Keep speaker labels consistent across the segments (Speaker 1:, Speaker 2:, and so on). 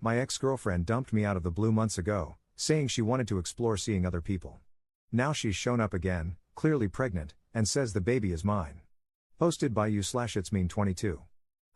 Speaker 1: My ex-girlfriend dumped me out of the blue months ago, saying she wanted to explore seeing other people. Now she's shown up again, clearly pregnant, and says the baby is mine. Posted by you/itsmean22.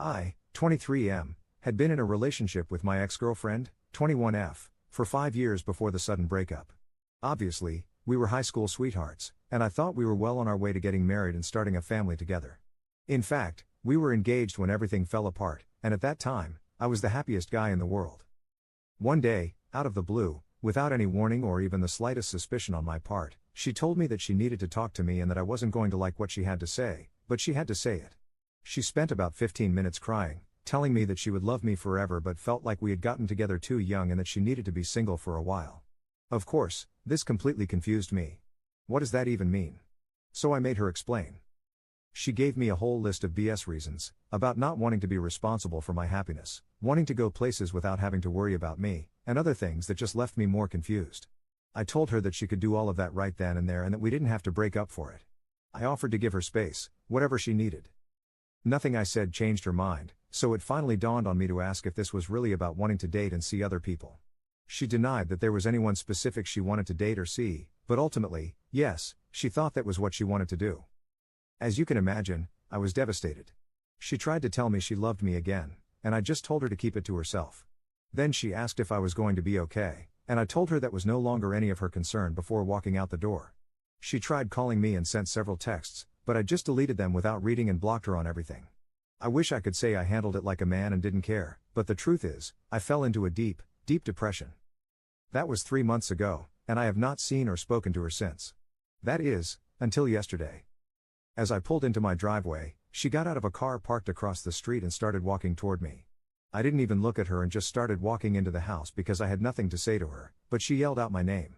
Speaker 1: I, 23M, had been in a relationship with my ex-girlfriend, 21F, for 5 years before the sudden breakup. Obviously, we were high school sweethearts, and I thought we were well on our way to getting married and starting a family together. In fact, we were engaged when everything fell apart, and at that time, I was the happiest guy in the world. One day, out of the blue, without any warning or even the slightest suspicion on my part, she told me that she needed to talk to me and that I wasn't going to like what she had to say, but she had to say it. She spent about 15 minutes crying, telling me that she would love me forever but felt like we had gotten together too young and that she needed to be single for a while. Of course, this completely confused me. What does that even mean? So I made her explain. She gave me a whole list of BS reasons, about not wanting to be responsible for my happiness, wanting to go places without having to worry about me, and other things that just left me more confused. I told her that she could do all of that right then and there and that we didn't have to break up for it. I offered to give her space, whatever she needed. Nothing I said changed her mind, so it finally dawned on me to ask if this was really about wanting to date and see other people. She denied that there was anyone specific she wanted to date or see, but ultimately, yes, she thought that was what she wanted to do. As you can imagine, I was devastated. She tried to tell me she loved me again, and I just told her to keep it to herself. Then she asked if I was going to be okay, and I told her that was no longer any of her concern before walking out the door. She tried calling me and sent several texts, but I just deleted them without reading and blocked her on everything. I wish I could say I handled it like a man and didn't care, but the truth is, I fell into a deep, deep depression. That was 3 months ago, and I have not seen or spoken to her since. That is, until yesterday. As I pulled into my driveway, she got out of a car parked across the street and started walking toward me. I didn't even look at her and just started walking into the house because I had nothing to say to her, but she yelled out my name.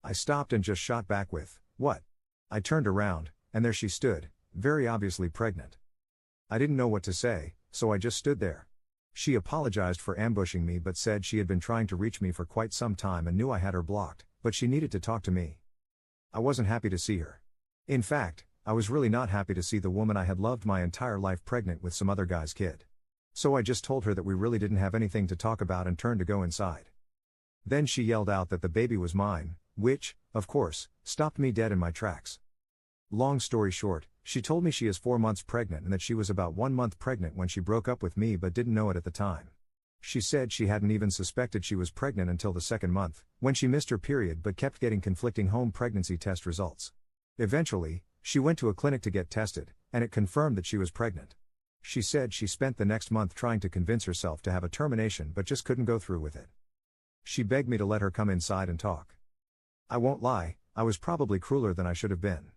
Speaker 1: I stopped and just shot back with, "What?" I turned around, and there she stood, very obviously pregnant. I didn't know what to say, so I just stood there. She apologized for ambushing me but said she had been trying to reach me for quite some time and knew I had her blocked, but she needed to talk to me. I wasn't happy to see her. In fact, I was really not happy to see the woman I had loved my entire life pregnant with some other guy's kid. So I just told her that we really didn't have anything to talk about and turned to go inside. Then she yelled out that the baby was mine, which, of course, stopped me dead in my tracks. Long story short, she told me she is 4 months pregnant and that she was about 1 month pregnant when she broke up with me but didn't know it at the time. She said she hadn't even suspected she was pregnant until the 2nd month, when she missed her period but kept getting conflicting home pregnancy test results. Eventually, she went to a clinic to get tested, and it confirmed that she was pregnant. She said she spent the next month trying to convince herself to have a termination but just couldn't go through with it. She begged me to let her come inside and talk. I won't lie, I was probably crueler than I should have been.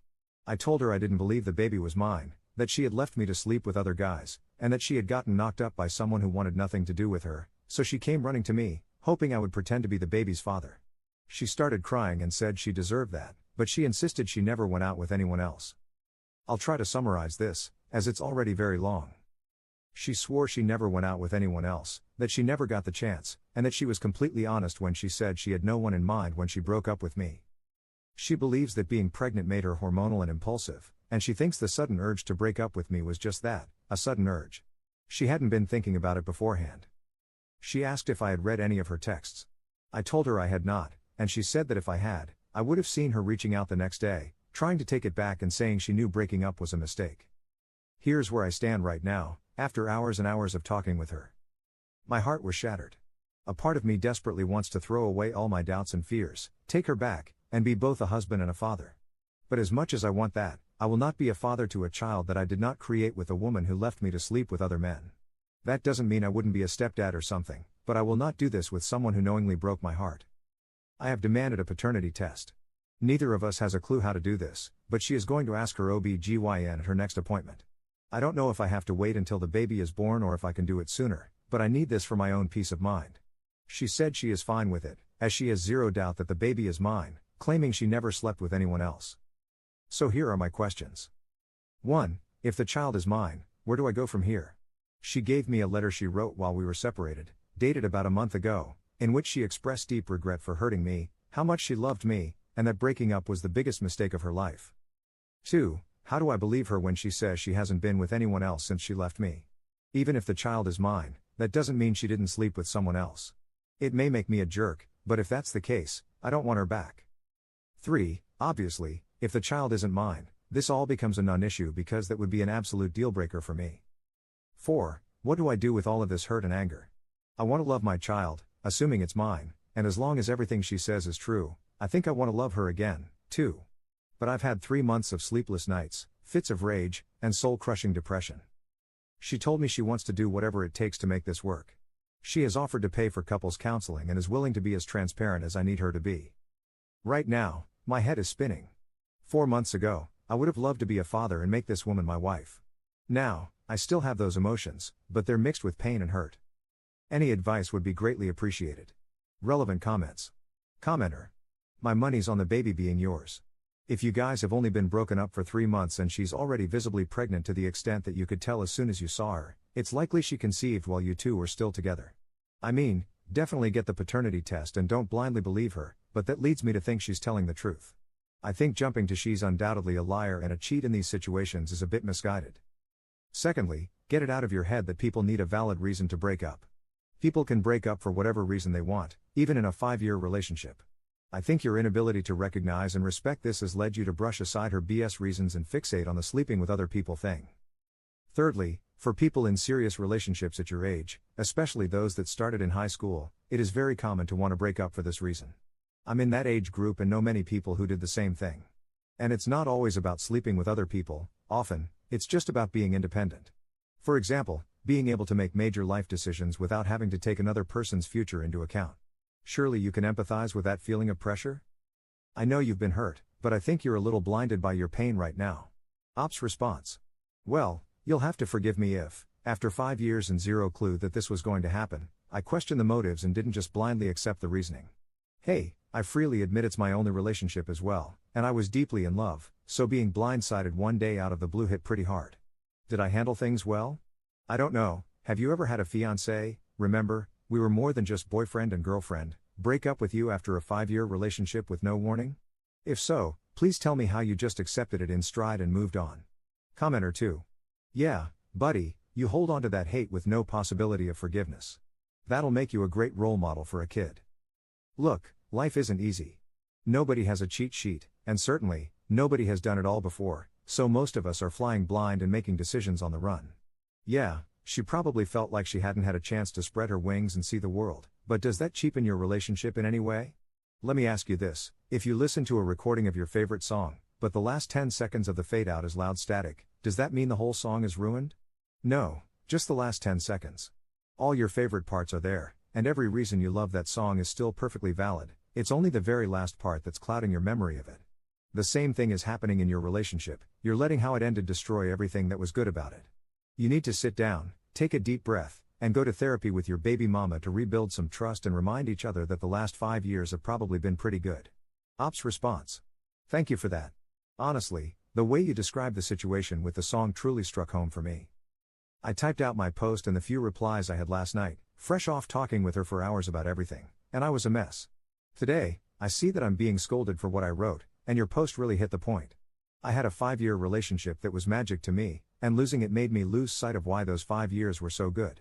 Speaker 1: I told her I didn't believe the baby was mine, that she had left me to sleep with other guys, and that she had gotten knocked up by someone who wanted nothing to do with her, so she came running to me, hoping I would pretend to be the baby's father. She started crying and said she deserved that, but she insisted she never went out with anyone else. I'll try to summarize this, as it's already very long. She swore she never went out with anyone else, that she never got the chance, and that she was completely honest when she said she had no one in mind when she broke up with me. She believes that being pregnant made her hormonal and impulsive, and she thinks the sudden urge to break up with me was just that, a sudden urge. She hadn't been thinking about it beforehand. She asked if I had read any of her texts. I told her I had not, and she said that if I had, I would have seen her reaching out the next day, trying to take it back and saying she knew breaking up was a mistake. Here's where I stand right now, after hours and hours of talking with her. My heart was shattered. A part of me desperately wants to throw away all my doubts and fears, take her back, and be both a husband and a father. But as much as I want that, I will not be a father to a child that I did not create with a woman who left me to sleep with other men. That doesn't mean I wouldn't be a stepdad or something, but I will not do this with someone who knowingly broke my heart. I have demanded a paternity test. Neither of us has a clue how to do this, but she is going to ask her OB/GYN at her next appointment. I don't know if I have to wait until the baby is born or if I can do it sooner, but I need this for my own peace of mind. She said she is fine with it, as she has zero doubt that the baby is mine, claiming she never slept with anyone else. So here are my questions. 1. If the child is mine, where do I go from here? She gave me a letter she wrote while we were separated, dated about a month ago, in which she expressed deep regret for hurting me, how much she loved me, and that breaking up was the biggest mistake of her life. 2. How do I believe her when she says she hasn't been with anyone else since she left me? Even if the child is mine, that doesn't mean she didn't sleep with someone else. It may make me a jerk, but if that's the case, I don't want her back. 3. Obviously, if the child isn't mine, this all becomes a non-issue because that would be an absolute deal-breaker for me. 4. What do I do with all of this hurt and anger? I want to love my child, assuming it's mine, and as long as everything she says is true, I think I want to love her again, too. But I've had 3 months of sleepless nights, fits of rage, and soul-crushing depression. She told me she wants to do whatever it takes to make this work. She has offered to pay for couples counseling and is willing to be as transparent as I need her to be. Right now, my head is spinning. 4 months ago, I would have loved to be a father and make this woman my wife. Now, I still have those emotions, but they're mixed with pain and hurt. Any advice would be greatly appreciated. Relevant comments. Commenter. My money's on the baby being yours. If you guys have only been broken up for 3 months and she's already visibly pregnant to the extent that you could tell as soon as you saw her, it's likely she conceived while you two were still together. I mean, definitely get the paternity test and don't blindly believe her, but that leads me to think she's telling the truth. I think jumping to she's undoubtedly a liar and a cheat in these situations is a bit misguided. Secondly, get it out of your head that people need a valid reason to break up. People can break up for whatever reason they want, even in a 5-year relationship. I think your inability to recognize and respect this has led you to brush aside her BS reasons and fixate on the sleeping with other people thing. Thirdly, for people in serious relationships at your age, especially those that started in high school, it is very common to want to break up for this reason. I'm in that age group and know many people who did the same thing. And it's not always about sleeping with other people, often, it's just about being independent. For example, being able to make major life decisions without having to take another person's future into account. Surely you can empathize with that feeling of pressure? I know you've been hurt, but I think you're a little blinded by your pain right now. Ops response. Well, you'll have to forgive me if, after 5 years and zero clue that this was going to happen, I questioned the motives and didn't just blindly accept the reasoning. Hey, I freely admit it's my only relationship as well, and I was deeply in love, so being blindsided one day out of the blue hit pretty hard. Did I handle things well? I don't know, have you ever had a fiancé? Remember, we were more than just boyfriend and girlfriend, break up with you after a 5-year relationship with no warning? If so, please tell me how you just accepted it in stride and moved on. Commenter 2. Yeah, buddy, you hold on to that hate with no possibility of forgiveness. That'll make you a great role model for a kid. Look, life isn't easy. Nobody has a cheat sheet, and certainly, nobody has done it all before, so most of us are flying blind and making decisions on the run. Yeah, she probably felt like she hadn't had a chance to spread her wings and see the world, but does that cheapen your relationship in any way? Let me ask you this, if you listen to a recording of your favorite song, but the last 10 seconds of the fade out is loud static, does that mean the whole song is ruined? No, just the last 10 seconds. All your favorite parts are there, and every reason you love that song is still perfectly valid, it's only the very last part that's clouding your memory of it. The same thing is happening in your relationship, you're letting how it ended destroy everything that was good about it. You need to sit down, take a deep breath, and go to therapy with your baby mama to rebuild some trust and remind each other that the last 5 years have probably been pretty good. Ops response. Thank you for that. Honestly, the way you described the situation with the song truly struck home for me. I typed out my post and the few replies I had last night, fresh off talking with her for hours about everything, and I was a mess. Today, I see that I'm being scolded for what I wrote, and your post really hit the point. I had a 5-year relationship that was magic to me, and losing it made me lose sight of why those 5 years were so good.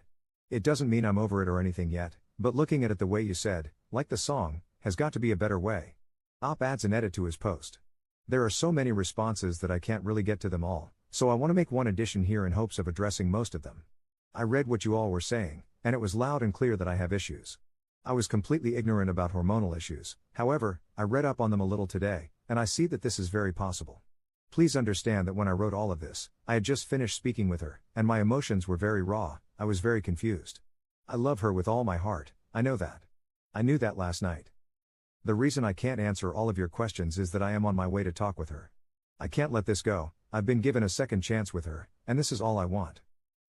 Speaker 1: It doesn't mean I'm over it or anything yet, but looking at it the way you said, like the song, has got to be a better way. Op adds an edit to his post. There are so many responses that I can't really get to them all, so I want to make one addition here in hopes of addressing most of them. I read what you all were saying, and it was loud and clear that I have issues. I was completely ignorant about hormonal issues, however, I read up on them a little today, and I see that this is very possible. Please understand that when I wrote all of this, I had just finished speaking with her, and my emotions were very raw, I was very confused. I love her with all my heart, I know that. I knew that last night. The reason I can't answer all of your questions is that I am on my way to talk with her. I can't let this go, I've been given a second chance with her, and this is all I want.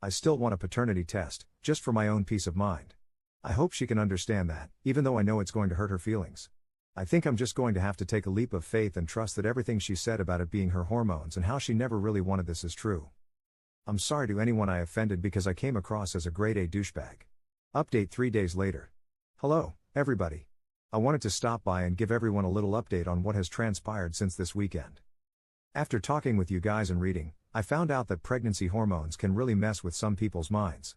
Speaker 1: I still want a paternity test, just for my own peace of mind. I hope she can understand that, even though I know it's going to hurt her feelings. I think I'm just going to have to take a leap of faith and trust that everything she said about it being her hormones and how she never really wanted this is true. I'm sorry to anyone I offended because I came across as a grade A douchebag. Update 3 days later. Hello, everybody. I wanted to stop by and give everyone a little update on what has transpired since this weekend. After talking with you guys and reading, I found out that pregnancy hormones can really mess with some people's minds.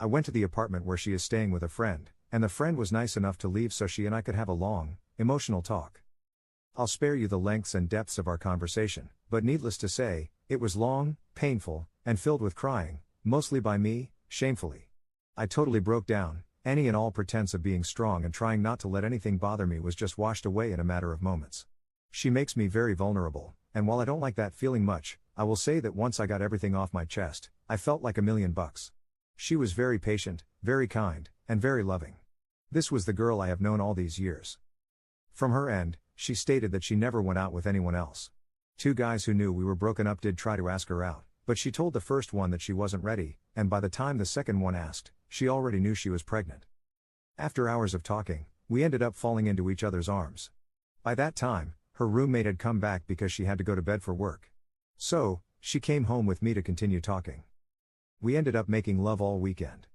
Speaker 1: I went to the apartment where she is staying with a friend, and the friend was nice enough to leave so she and I could have a long, emotional talk. I'll spare you the lengths and depths of our conversation, but needless to say, it was long, painful, and filled with crying, mostly by me, shamefully. I totally broke down. Any and all pretense of being strong and trying not to let anything bother me was just washed away in a matter of moments. She makes me very vulnerable, and while I don't like that feeling much, I will say that once I got everything off my chest, I felt like $1,000,000. She was very patient, very kind, and very loving. This was the girl I have known all these years. From her end, she stated that she never went out with anyone else. 2 guys who knew we were broken up did try to ask her out, but she told the first one that she wasn't ready, and by the time the second one asked, she already knew she was pregnant. After hours of talking, we ended up falling into each other's arms. By that time, her roommate had come back because she had to go to bed for work. So, she came home with me to continue talking. We ended up making love all weekend.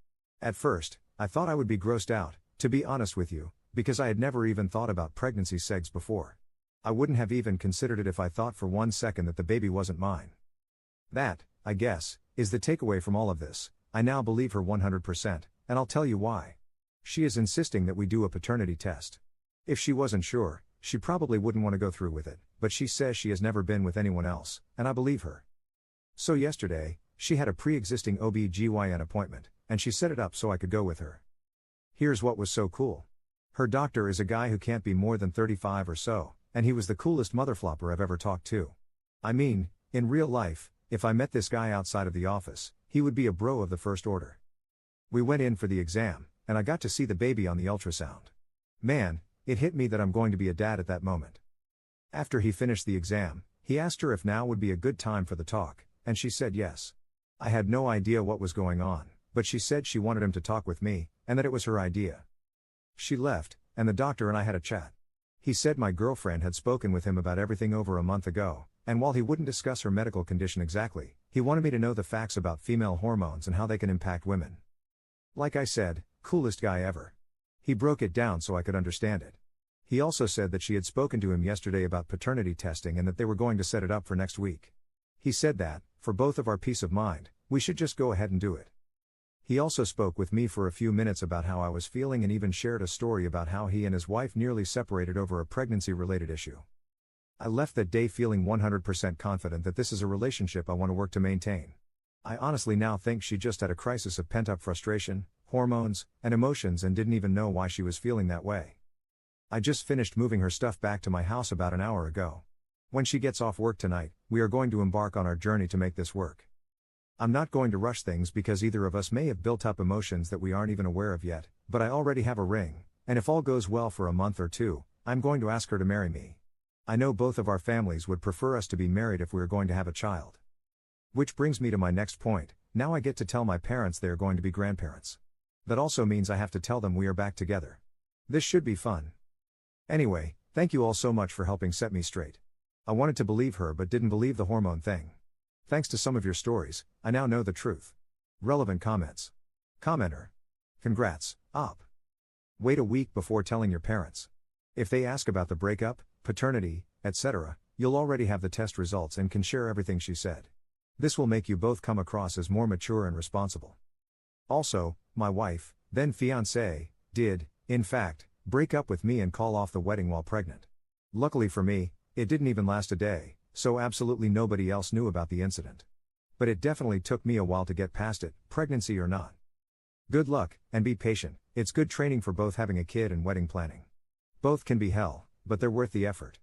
Speaker 1: At first, I thought I would be grossed out, to be honest with you, because I had never even thought about pregnancy segs before. I wouldn't have even considered it if I thought for 1 second that the baby wasn't mine. That, I guess, is the takeaway from all of this. I now believe her 100%, and I'll tell you why. She is insisting that we do a paternity test. If she wasn't sure, she probably wouldn't want to go through with it, but she says she has never been with anyone else, and I believe her. So yesterday, she had a pre-existing OB/GYN appointment, and she set it up so I could go with her. Here's what was so cool. Her doctor is a guy who can't be more than 35 or so, and he was the coolest motherflopper I've ever talked to. I mean, in real life, if I met this guy outside of the office, he would be a bro of the first order. We went in for the exam, and I got to see the baby on the ultrasound. Man, it hit me that I'm going to be a dad at that moment. After he finished the exam, he asked her if now would be a good time for the talk, and she said yes. I had no idea what was going on, but she said she wanted him to talk with me, and that it was her idea. She left, and the doctor and I had a chat. He said my girlfriend had spoken with him about everything over a month ago, and while he wouldn't discuss her medical condition exactly, he wanted me to know the facts about female hormones and how they can impact women. Like I said, coolest guy ever. He broke it down so I could understand it. He also said that she had spoken to him yesterday about paternity testing and that they were going to set it up for next week. He said that, for both of our peace of mind, we should just go ahead and do it. He also spoke with me for a few minutes about how I was feeling and even shared a story about how he and his wife nearly separated over a pregnancy-related issue. I left that day feeling 100% confident that this is a relationship I want to work to maintain. I honestly now think she just had a crisis of pent-up frustration, hormones, and emotions and didn't even know why she was feeling that way. I just finished moving her stuff back to my house about an hour ago. When she gets off work tonight, we are going to embark on our journey to make this work. I'm not going to rush things because either of us may have built up emotions that we aren't even aware of yet, but I already have a ring, and if all goes well for a month or two, I'm going to ask her to marry me. I know both of our families would prefer us to be married if we are going to have a child. Which brings me to my next point. Now I get to tell my parents they are going to be grandparents. That also means I have to tell them we are back together. This should be fun. Anyway, thank you all so much for helping set me straight. I wanted to believe her but didn't believe the hormone thing. Thanks to some of your stories, I now know the truth. Relevant comments. Commenter. Congrats, Op. Wait a week before telling your parents. If they ask about the breakup, paternity, etc., you'll already have the test results and can share everything she said. This will make you both come across as more mature and responsible. Also, my wife, then fiancée, did, in fact, break up with me and call off the wedding while pregnant. Luckily for me, it didn't even last a day, so absolutely nobody else knew about the incident. But it definitely took me a while to get past it, pregnancy or not. Good luck, and be patient. It's good training for both having a kid and wedding planning. Both can be hell, but they're worth the effort.